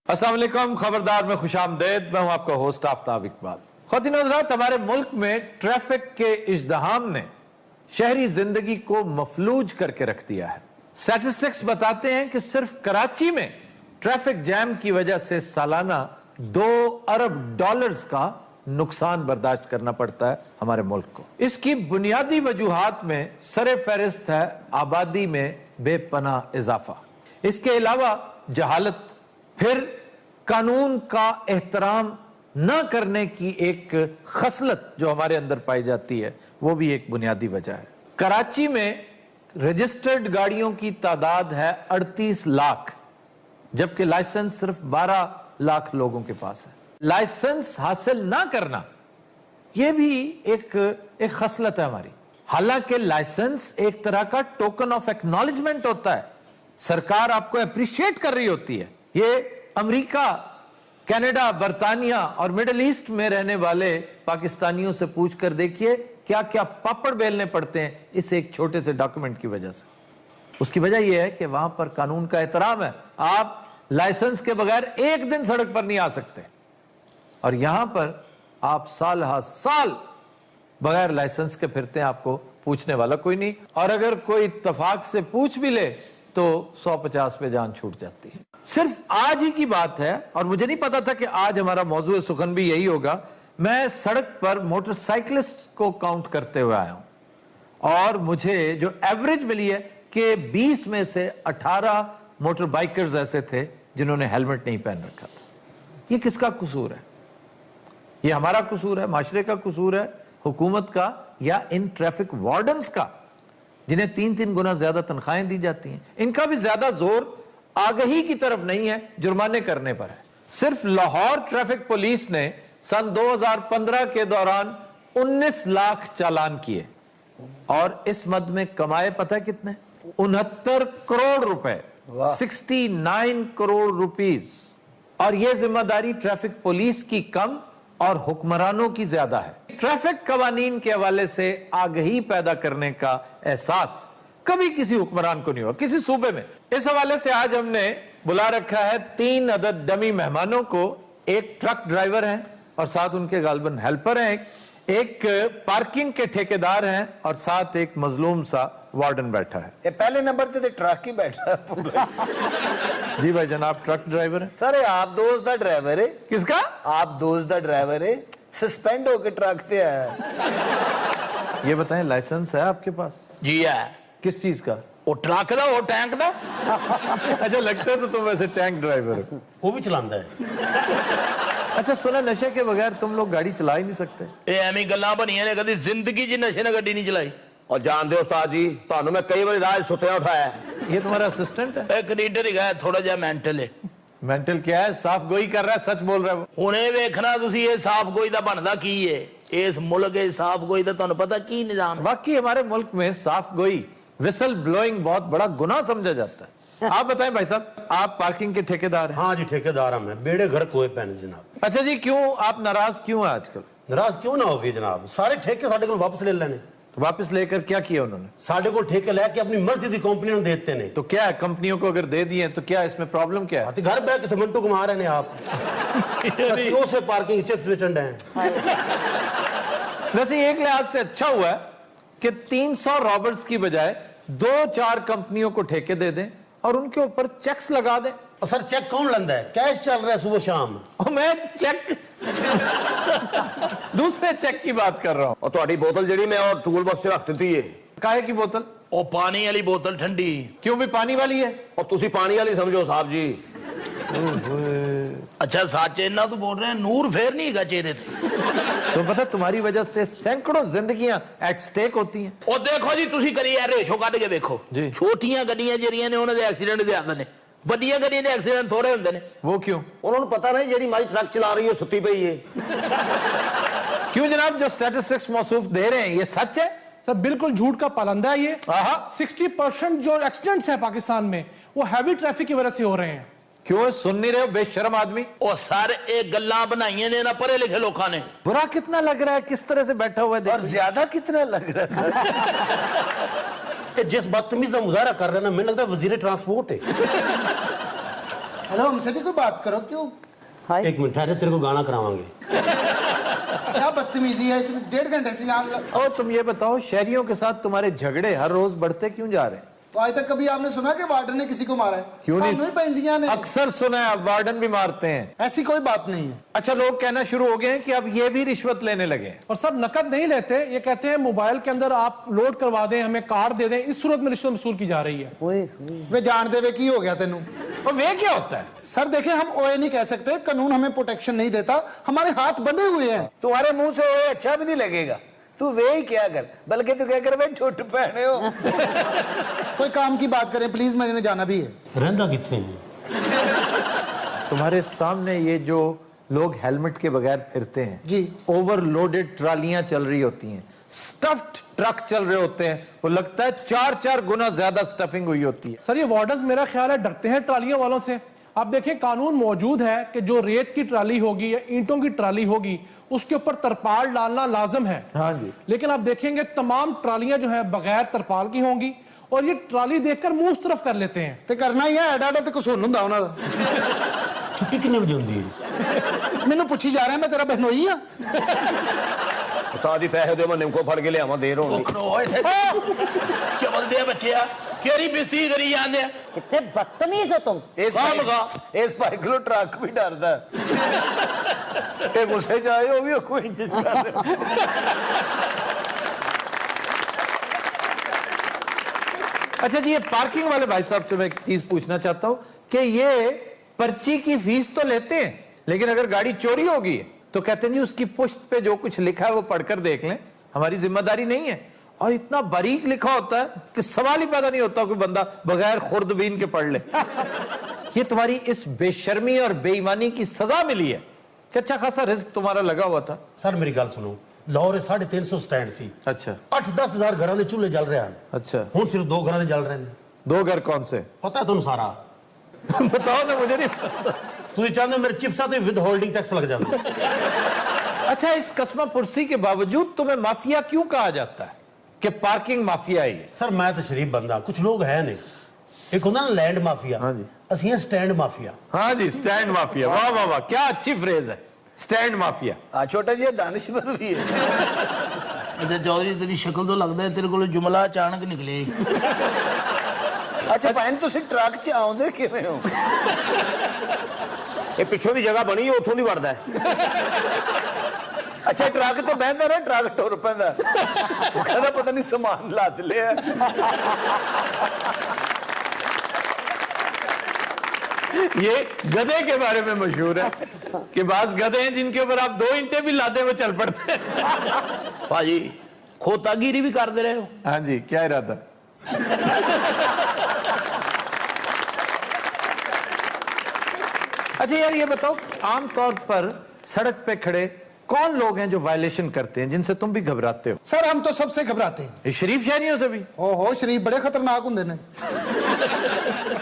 अस्सलाम वालेकुम, खबरदार में खुश आमदेद। मैं हूं आपका होस्ट आफ्ताब इकबाल। ख़वातीन और हज़रात, हमारे मुल्क में ट्रैफिक के इज़्दिहाम ने शहरी जिंदगी को मफलूज करके रख दिया है। स्टैटिस्टिक्स बताते हैं कि सिर्फ कराची में ट्रैफिक जैम की वजह से सालाना $2 अरब का नुकसान बर्दाश्त करना पड़ता है हमारे मुल्क को। इसकी बुनियादी वजूहात में सरे फहरिस्त है आबादी में बेपनाह इजाफा, इसके अलावा जहालत, फिर कानून का एहतराम न करने की एक खसलत जो हमारे अंदर पाई जाती है, वो भी एक बुनियादी वजह है। कराची में रजिस्टर्ड गाड़ियों की तादाद है 38 लाख, जबकि लाइसेंस सिर्फ 12 लाख लोगों के पास है। लाइसेंस हासिल ना करना यह भी एक खसलत है हमारी। हालांकि लाइसेंस एक तरह का टोकन ऑफ एक्नॉलेजमेंट होता है, सरकार आपको अप्रिशिएट कर रही होती है। ये अमेरिका, कनाडा, बर्तानिया और मिडिल ईस्ट में रहने वाले पाकिस्तानियों से पूछ कर देखिए क्या क्या पापड़ बेलने पड़ते हैं इस एक छोटे से डॉक्यूमेंट की वजह से। उसकी वजह यह है कि वहां पर कानून का एहतराम है। आप लाइसेंस के बगैर एक दिन सड़क पर नहीं आ सकते, और यहां पर आप साल हर साल बगैर लाइसेंस के फिरते हैं, आपको पूछने वाला कोई नहीं। और अगर कोई इत्तफाक से पूछ भी ले तो 150 पे जान छूट जाती है। सिर्फ आज ही की बात है, और मुझे नहीं पता था कि आज हमारा मौजूद सुखन भी यही होगा। मैं सड़क पर मोटरसाइकिलिस्ट को काउंट करते हुए आया हूं, और मुझे जो एवरेज मिली है कि 20 में से 18 मोटर बाइकर्स ऐसे थे जिन्होंने हेलमेट नहीं पहन रखा था। ये किसका कसूर है? ये हमारा कसूर है, माशरे का कसूर है, हुकूमत का, या इन ट्रैफिक वार्डन्स का जिन्हें 3-3 गुना ज्यादा तनख्वाहें दी जाती हैं? इनका भी ज्यादा जोर आगही की तरफ नहीं है, जुर्माने करने पर है। सिर्फ लाहौर ट्रैफिक पुलिस ने सन 2015 के दौरान 19 लाख चालान किए, और इस मद में कमाए पता है कितने? 69 करोड़ रुपए, 69 करोड़ रुपीस। और यह जिम्मेदारी ट्रैफिक पुलिस की कम और हुक्मरानों की ज्यादा है। ट्रैफिक कवानीन के हवाले से आगही पैदा करने का एहसास कभी किसी हुक्मरान को नहीं हुआ, किसी सूबे में। इस हवाले से आज हमने बुला रखा है 3 अदद डमी मेहमानों को। एक ट्रक ड्राइवर हैं और साथ उनके गालबन हेल्पर हैं, एक पार्किंग के ठेकेदार हैं, और साथ एक मजलूम सा वार्डन बैठा है। ये पहले नंबर पे ट्रक ही बैठा है। जी भाई जनाब, ट्रक ड्राइवर है। सर आप दोस्त दा ड्राइवर है? किसका? आप दोस्त दा ड्राइवर है, सस्पेंड होके ट्रक से आया। ये बताएं, लाइसेंस है आपके पास? जी है। किस चीज का? वो ट्रक दा, वो टैंक दा। अच्छा, लगता है तो तुम वैसे टैंक ड्राइवर हो। वो भी चलाता है। अच्छा, सुना नशे के बगैर तुम लोग गाड़ी चला ही नहीं सकते। ये एवं गल्लां बनियां ने, कदी जिंदगी च नशे ने गड्डी नहीं चलाई। और जानते हो उस्ताद जी, ਤੁਹਾਨੂੰ मैं कई बार रात सुत्या उठाया। ये तुम्हारा असिस्टेंट है? एक रीडर ही गया, थोड़ा जा मेंटल है। मेंटल क्या है? साफ गोई कर रहा है, सच बोल रहा है वो। हुणे वेखना तुसी ये साफ गोई दा बनदा की है। इस मुल्क के साफ गोई दा ਤੁਹਾਨੂੰ पता की निजाम? वाकई हमारे मुल्क में साफ गोई, विसल ब्लोइंग बहुत बड़ा गुनाह समझा जाता है। आप बताएं भाई साहब, आप पार्किंग के ठेकेदार हैं? हाँ जी, ठेकेदार हम हैं। बेड़े घर कोए पैन जनाब। अच्छा जी, क्यों आप नाराज क्यों हैं आजकल? नाराज क्यों ना होगी जनाब, सारे ठेके साढ़े को वापस ले लेने। तो वापस लेकर क्या किया उन्होंने? साढ़े को ठेके लेके अपनी मर्जी की कंपनी को देते ने। तो क्या है, कंपनियों को अगर दे दिए तो क्या इसमें प्रॉब्लम क्या है? घर बैठ के मिनटों घुमा रहे हैं आप। से पार्किंग चिप्स वेचन है। वैसे एक लिहाज से अच्छा हुआ है कि 300 रॉबर्ट्स की बजाय 2-4 कंपनियों को ठेके दे दें और उनके ऊपर चेक्स लगा दें। और सर चेक कौन लंदा है? कैश चल रहा है सुबह शाम। और मैं चेक दूसरे चेक की बात कर रहा हूं। और तुम्हारी बोतल जड़ी मैं और टूल बॉक्स से रख दी है। काहे की बोतल? वो पानी वाली बोतल ठंडी। क्यों भी पानी वाली है? और तुसी पानी वाली समझो साहब जी। अच्छा सच इन्ना तो बोल रहे हैं, नूर फेर नहीं है चेहरे पे। तो पता तुम्हारी वजह से सैकड़ों जिंदगियां एट स्टेक होती हैं। और देखो जी तुसी करी यार रेशो कट के देखो, छोटियां गड्डियां ਜਿਹੜੀਆਂ ਨੇ ਉਹਨਾਂ ਦੇ ਐਕਸੀਡੈਂਟ ਜ਼ਿਆਦਾ ਨੇ, ਵੱਡੀਆਂ ਗੱਡੀਆਂ ਦੇ ਐਕਸੀਡੈਂਟ ਥੋੜੇ ਹੁੰਦੇ ਨੇ। वो क्यों? उन्होंने पता नहीं जेडी मारी ट्रक चला रही है सुती पई है। क्यों जनाब, जो स्टैटिस्टिक्स मौसूफ दे रहे हैं ये सच है? सर बिल्कुल झूठ का पालंदा है ये। 60% जो एक्सीडेंट्स हैं पाकिस्तान में वो हैवी ट्रैफिक की वजह से हो रहे हैं। क्यों सुन नहीं रहे हो बेशर्म आदमी? और सर एक गल्लां बनाइयां ने ना पढ़े लिखे लोगों ने। बुरा कितना लग रहा है, किस तरह से बैठा हुआ है, और ज्यादा कितना लग रहा था। जिस बदतमीज का मुजाहरा कर रहे हैं ना, मुझे लगता है वजीर ट्रांसपोर्ट है। हेलो, हमसे भी कोई बात करो, क्यों? एक मिनट ठहरे, तेरे को गाना करावांगे। क्या बदतमीजी है, इतने 1.5 घंटे से यहाँ। और तुम ये बताओ, शहरियों के साथ तुम्हारे झगड़े हर रोज बढ़ते क्यों जा रहे हैं? तो आज तक कभी आपने सुना कि वार्डन ने किसी को मारा है? क्यों नहीं? सानू ही पैंदियां ने। अक्सर सुना है, अब वार्डन भी मारते हैं। ऐसी कोई बात नहीं है। अच्छा, लोग कहना शुरू हो गए हैं कि अब ये भी रिश्वत लेने लगे हैं। और सर नकद नहीं लेते, ये कहते हैं मोबाइल के अंदर आप लोड करवा दें, हमें कार्ड दे दें, इस सूरत में रिश्वत वसूल की जा रही है। वे जान दे वे की हो गया तेनू। और वे क्या होता है? सर देखें, हम ओए नहीं कह सकते, कानून हमें प्रोटेक्शन नहीं देता, हमारे हाथ बंधे हुए हैं। तुम्हारे मुंह से ओए अच्छा भी नहीं लगेगा, तू वे ही क्या कर, बल्कि तू क्या कर भाई ठुट पहने हो। कोई काम की बात करें प्लीज, मैंने जाना भी है। रहंदा कितने हैं? तुम्हारे सामने ये जो लोग हेलमेट के बगैर फिरते हैं जी, ओवरलोडेड ट्रालियां चल रही होती हैं, स्टफ्ड ट्रक चल रहे होते हैं, वो लगता है 4-4 गुना ज्यादा स्टफिंग हुई होती है। सर ये वार्डन मेरा ख्याल है डरते हैं ट्रालियों वालों से। आप देखें कानून मौजूद है कि जो रेत की ट्राली होगी या ईंटों की ट्राली होगी उसके ऊपर तरपाल डालना लाजम है। हाँ जी। लेकिन आप देखेंगे तमाम ट्रालियां जो है बगैर तरपाल की होंगी और ये ट्राली देखकर मुंह उस तरफ कर लेते हैं। ते करना ही है, एडा ते कसून हुंदा उन्हां दा। छुट्टी कितने बजे होती है? मैनू पूछी जा रहा है, मैं तेरा बहनोई हां। उस्ताद जी पैसे दे, मैं निमको फड़ के लियावां, देर होगी। चवलदे बच्चे आ केरी बिस्ती करी जांदे। कितने बदतमीज हो तुम। इस भाई को ट्रक भी डरदा है। ये गुस्से जाए वो भी कोई इज्जत कर रहे। अच्छा जी, ये पार्किंग वाले भाई साहब से मैं एक चीज पूछना चाहता हूं कि ये पर्ची की फीस तो लेते हैं, लेकिन अगर गाड़ी चोरी होगी तो कहते हैं जी उसकी पुश्त पे जो कुछ लिखा है वो पढ़कर देख लें, हमारी जिम्मेदारी नहीं है। और इतना बारीक लिखा होता है कि सवाल ही पैदा नहीं होता कोई बंदा बगैर खुर्दबीन के पढ़ ले। ये तुम्हारी इस बेशर्मी और बेईमानी की सजा मिली है कि अच्छा खासा रिस्क तुम्हारा लगा हुआ था। सर मेरी गल सुनो, लाहौर 350 स्टैंड सी, अच्छा 8-10 हजार घरों के चूल्हे जल रहे हैं। अच्छा, हुण सिर्फ 2 घरों के जल रहे हैं। 2 घर कौन से? पता है तुम सारा? बताओ ना, मुझे नहीं पता। तुझे चाहते मेरे चिप्सा ते विद होल्डिंग टैक्स लग जाता। अच्छा, इस कस्मा पुरसी के बावजूद तुम्हें माफिया क्यों कहा जाता है कि पार्किंग माफिया ही है? सर मैं तो शरीफ बंदा, कुछ लोग है नहीं, एक होता ना लैंड माफिया। हाँ जी। असी स्टैंड माफिया। हाँ जी, स्टैंड माफिया। वाह वाह वाह, क्या अच्छी फ्रेज है, स्टैंड माफिया। हाँ छोटा जी दानिशवर भी है। अच्छा चौधरी तेरी शक्ल तो लगता है तेरे को जुमला अचानक निकले। अच्छा भैन तुसी ट्रक च आउंदे किवें हो? ये पिछों की जगह बनी है, उतों नहीं बढ़ता है। अच्छा ट्रक तो बहता ना, ट्रक टुर पैंदा, वो कहता पता नहीं सामान लाद लिया। ये गधे के बारे में मशहूर है कि बाज गधे हैं जिनके ऊपर आप 2 ईंटें भी लादे वो चल पड़ते हैं। भाजी खोतागिरी भी कर दे रहे हो? हाँ जी, क्या इरादा? अच्छा यार ये बताओ, आमतौर पर सड़क पे खड़े कौन लोग हैं जो वायलेशन करते हैं जिनसे तुम भी घबराते हो? सर हम तो सबसे घबराते हैं, ये शरीफ शहरियों से भी। ओहो शरीफ बड़े खतरनाक होंगे ने।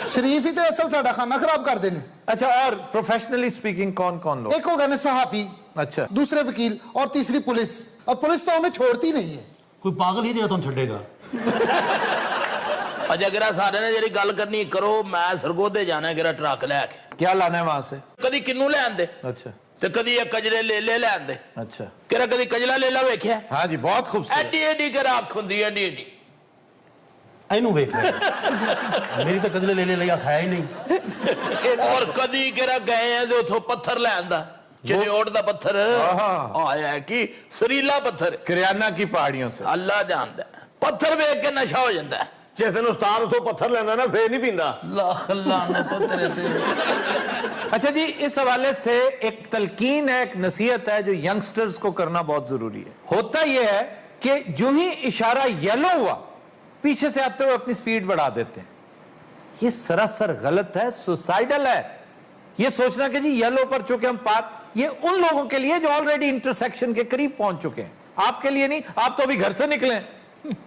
शरीफ ही तो असल साडा खाना खराब कर देने। अच्छा, और प्रोफेशनली स्पीकिंग कौन कौन लोग? एक हो गए सहाफी, अच्छा, दूसरे वकील और तीसरी पुलिस। और पुलिस तो हमें छोड़ती नहीं है। कोई पागल ही जो तुम छड़ेगा। अच्छा गिरा सारे ने जेरी गल करनी करो, मैं सरगोधे जाना गिरा ट्रक लैके। क्या लाना है वहां से? कदी किन्नू ले आंदे अच्छा, ते कदी ये कजरे ले आंदे। अच्छा, किरा कदी कजला लेला वेख्या? हाँ जी, बहुत खूबसूरत। एडी एडी किरा अख हुंदी एडी एडी। इनू वेख मेरी तो कजले ले लिया, खाया ही नहीं। और कदी किरा गए हैं तो उथों पत्थर ले आंदा, चिन्योट दा पत्थर आया है कि सरीला पत्थर, करियाना की पहाड़ियों से। अल्लाह जानदा है। पत्थर वेख के नशा हो जाता है। जिस दिन उस्ताद उतो पत्थर लेना ना फिर नहीं पींदा। अच्छा जी, इस हवाले से एक तलकीन है, एक नसीहत है जो यंगस्टर्स को करना बहुत जरूरी है। होता यह है कि जो ही इशारा येलो हुआ पीछे से आते हुए अपनी स्पीड बढ़ा देते हैं। ये सरासर गलत है, सुसाइडल है। ये सोचना कि जी येलो पर चुके हम पार, ये उन लोगों के लिए जो ऑलरेडी इंटरसेक्शन के करीब पहुंच चुके हैं, आपके लिए नहीं। आप तो अभी घर से निकले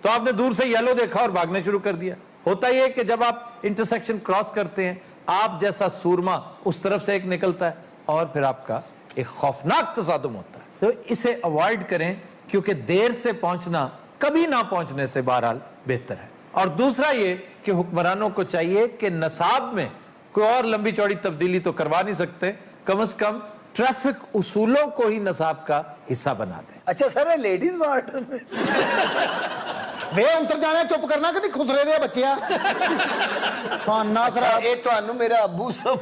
तो आपने दूर से येलो देखा और भागने शुरू कर दिया। होता यह है कि जब आप इंटरसेक्शन क्रॉस करते हैं, आप जैसा सूरमा उस तरफ से एक निकलता है और फिर आपका एक खौफनाक तसादुम होता है। तो इसे अवॉइड करें, क्योंकि देर से पहुंचना कभी ना पहुंचने से बहरहाल बेहतर है। और दूसरा ये कि हुक्मरानों को चाहिए कि नसाब में कोई और लंबी चौड़ी तब्दीली तो करवा नहीं सकते, कम से कम ट्रैफिक उसूलों को ही निसाब का हिस्सा बना दें। अच्छा सर लेडीज वार्ड में ਵੇ ਅੰਤਰ ਜਾਣੇ ਚੁੱਪ ਕਰਨਾ ਕਿ ਨਹੀਂ ਖੁਸਰੇ ਦੇ ਬੱਚਿਆ ਖਾਨਾ ਖਰਾਬ ਇਹ ਤੁਹਾਨੂੰ ਮੇਰਾ ਅੱਬੂ ਸਭ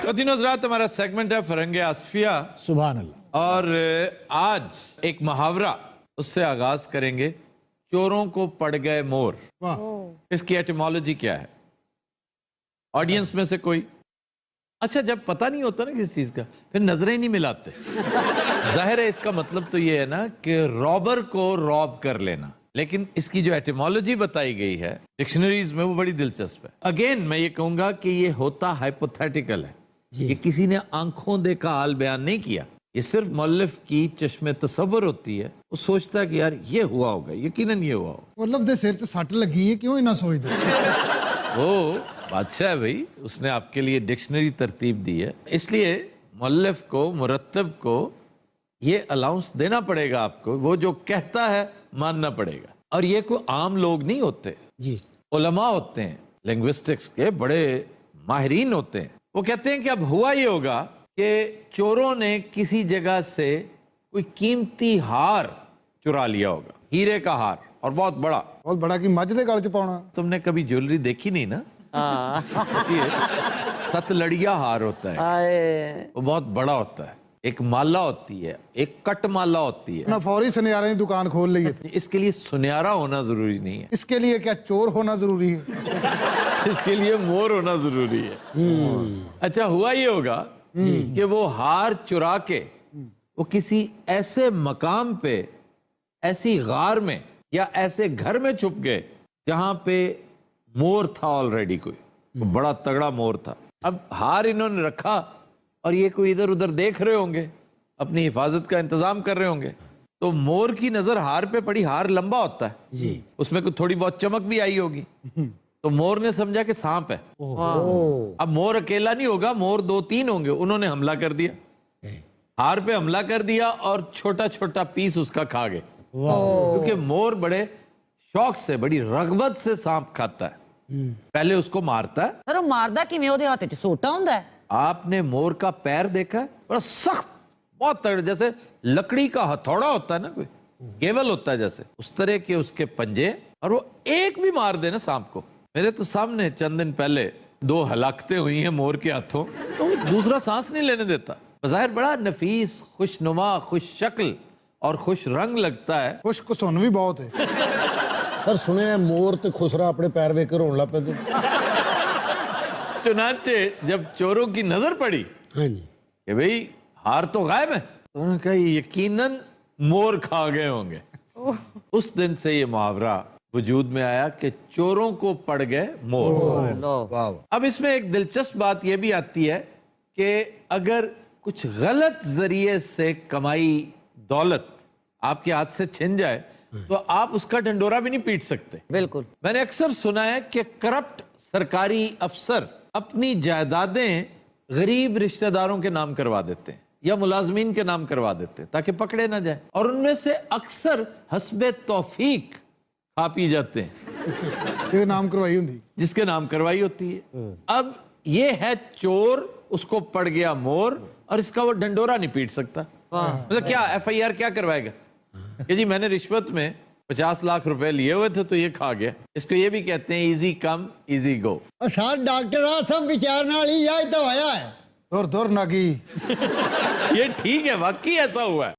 ख़वातीन हज़रात, हमारा सेगमेंट है फरंगे आसफिया सुभान अल्लाह। और आज एक मुहावरा उससे आगाज करेंगे, चोरों को पड़ गए मोर। इसकी एटिमोलॉजी क्या है? ऑडियंस में से कोई? अच्छा, जब पता नहीं होता ना किसी चीज का, फिर नजरें ही नहीं मिलाते। जाहिर है इसका मतलब तो ये है ना कि रॉबर को रॉब कर लेना, लेकिन इसकी जो एटिमोलॉजी बताई गई है डिक्शनरीज में वो बड़ी दिलचस्प है। अगेन मैं ये कहूंगा कि ये होता हाइपोथेटिकल है, ये किसी ने आंखों देखा हाल बयान नहीं किया, ये सिर्फ मुअल्लिफ की चश्मे तसव्वुर होती है। वो सोचता है कि यार ये हुआ होगा, यकीनन ये हुआ होगा। ਮੁੱਲਫ ਦੇ ਸਿਰ 'ਚ ਸੱਟ ਲੱਗੀ ਹੈ ਕਿਉਂ ਇੰਨਾ ਸੋਚਦੇ वो बादशाह है भाई, उसने आपके लिए डिक्शनरी तरतीब दी है, इसलिए मुअल्लिफ को, मुरत्तब को ये अलाउंस देना पड़ेगा आपको, वो जो कहता है मानना पड़ेगा। और ये कोई आम लोग नहीं होते जी, उलमा होते हैं, लिंग्विस्टिक्स के बड़े माहिरीन होते हैं। वो कहते हैं कि अब हुआ ये होगा कि चोरों ने किसी जगह से कोई कीमती हार चुरा लिया होगा, हीरे का हार, और बहुत बड़ा। ਬਹੁਤ ਬੜਾ ਕੀ ਮੱਝ ਦੇ ਗਲ 'ਚ ਪਾਉਣਾ तुमने कभी ज्वेलरी देखी नहीं ना? ये सतलड़िया हार होता है, वो बहुत बड़ा होता है, एक माला होती है, एक कट माला होती है। ਨਾ ਫੌਰੀ ਸੁਨਿਆਰੇ ਦੀ ਦੁਕਾਨ ਖੋਲ ਲਈ ਇੱਥੇ इसके लिए सुनहरा होना जरूरी नहीं है, इसके लिए क्या चोर होना जरूरी है इसके लिए मोर होना जरूरी है। अच्छा, हुआ ये होगा कि वो हार चुरा के वो किसी ऐसे मकाम पे, ऐसी गार में या ऐसे घर में छुप गए जहां पे मोर था ऑलरेडी, कोई बड़ा तगड़ा मोर था। अब हार इन्होंने रखा और ये कोई इधर उधर देख रहे होंगे, अपनी हिफाजत का इंतजाम कर रहे होंगे, तो मोर की नजर हार पे पड़ी। हार लंबा होता है जी, उसमें कोई थोड़ी बहुत चमक भी आई होगी, तो मोर ने समझा कि सांप है। अब मोर अकेला नहीं होगा, मोर 2-3 होंगे, उन्होंने हमला कर दिया, हार पे हमला कर दिया और छोटा छोटा पीस उसका खा गए, क्योंकि मोर बड़े शौक से, बड़ी रगबत से सांप खाता है। पहले उसको मारता है। ਪਰ ਉਹ ਮਾਰਦਾ ਕਿਵੇਂ? ਉਹਦੇ ਹੱਥ 'ਚ ਸੋਟਾ ਹੁੰਦਾ ਹੈ। आपने मोर का पैर देखा है? बड़ा सख्त, बहुत तगड़ा, जैसे लकड़ी का हथौड़ा होता है ना, कोई केवल होता है जैसे, उस तरह के उसके पंजे, और वो एक भी मार देना सांप को। मेरे तो सामने चंद दिन पहले 2 हलाकतें हुई हैं मोर के हाथों, तो दूसरा सांस नहीं लेने देता। बज़ाहिर बड़ा नफीस, खुशनुमा, खुश शक्ल और खुश रंग लगता है। ਕੁਛ ਘਸੁੰਨ ਵੀ ਬਹੁਤ ਹੈ सर सुने मोर ते खुसरा अपने पैर वेख के रोन लग पे। चुनाचे जब चोरों की नजर पड़ी हाँ जी, कि भाई हार तो गायब है, तो उन्होंने कहा यकीनन मोर खा गए होंगे। उस दिन से ये मुहावरा वजूद में आया कि चोरों को पड़ गए मोर। अब इसमें एक दिलचस्प बात यह भी आती है कि अगर कुछ गलत जरिए से कमाई दौलत आपके हाथ से छिन जाए तो आप उसका ढंडोरा भी नहीं पीट सकते। बिल्कुल। मैंने अक्सर सुना है कि करप्ट सरकारी अफसर अपनी जायदादें गरीब रिश्तेदारों के नाम करवा देते हैं या मुलाजमीन के नाम करवा देते हैं ताकि पकड़े ना जाए, और उनमें से अक्सर हस्बे तौफीक खा पी जाते हैं ਇਹਦੇ ਨਾਮ ਕਰਵਾਈ ਹੁੰਦੀ जिसके नाम करवाई होती है। अब ये है चोर, उसको पड़ गया मोर, और इसका वो ढंडोरा नहीं पीट सकता। मतलब क्या FIR क्या करवाएगा कि जी मैंने रिश्वत में 50 लाख रुपए लिए हुए थे तो ये खा गया। इसको ये भी कहते हैं easy come easy go. Sir doctor आ सब विचार नाल ही याद तो आया है। ਦੁਰ ਦੁਰ ਨਾਗੀ ये ठीक है, वाकई ऐसा हुआ है।